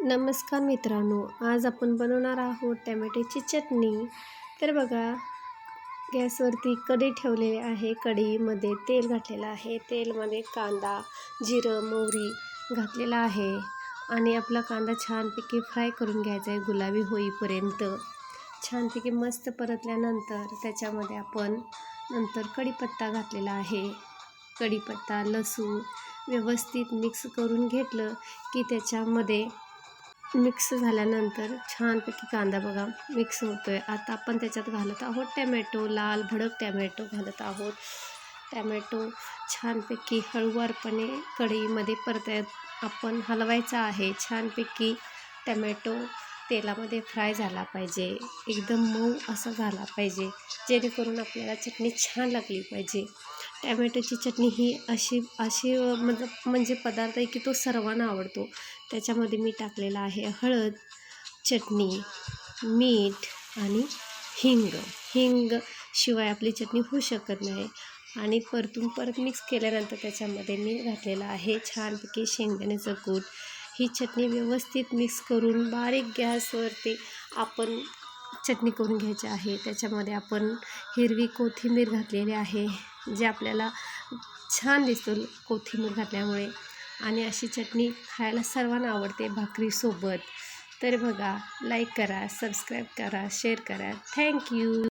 नमस्कार मित्रांनो, आज आपण बनवणार आहोत टॅमॅटोची चटणी। तर बघा, गॅसवरती कढई ठेवलेली आहे। कढईमध्ये तेल घातलेलं आहे। तेलमध्ये कांदा, जिरं, मोहरी घातलेला आहे आणि आपला कांदा छानपैकी फ्राय करून घ्यायचा आहे गुलाबी होईपर्यंत। छानपैकी मस्त परतल्यानंतर त्याच्यामध्ये आपण कढीपत्ता घातलेला आहे। कढीपत्ता, लसूण व्यवस्थित मिक्स करून घेतलं की त्याच्यामध्ये मिक्स झाल्यानंतर छानपैकी कांदा बघा मिक्स होतोय। आता आपण त्याच्यात घालत आहोत टॅमॅटो, लाल भडक टॅमॅटो घालत आहोत। टॅमॅटो छानपैकी हळूवारपणे कढईमध्ये आपण हलवायचा आहे। छानपैकी टॅमॅटो तेलामध्ये फ्राय झाला पाहिजे, एकदम मऊ असा झाला पाहिजे, जेणेकरून आपल्याला चटणी छान लागली पाहिजे। टॅमॅटोची चटणी ही अशी म्हणजे पदार्थ आहे की तो सर्वांना आवडतो। त्याच्यामध्ये मी टाकलेला आहे हळद, चटणी, मीठ आणि हिंग शिवाय आपली चटणी होऊ शकत नाही। आणि परत मिक्स केल्यानंतर त्याच्यामध्ये मी घातलेला आहे छानपैकी शेंगदाण्याचं कूट। ही चटणी व्यवस्थित मिक्स करून बारीक गॅसवरती आपण चटणी करून घ्यायची आहे। त्याच्यामध्ये आपण हिरवी कोथिंबीर घातलेली आहे, जे आपल्याला छान दिसतो कोथिंबीर घातल्यामुळे। आणि अशी चटणी खायला सर्वांना आवडते भाकरीसोबत। तर बघा, लाईक करा, सबस्क्राईब करा, शेअर करा। थँक्यू।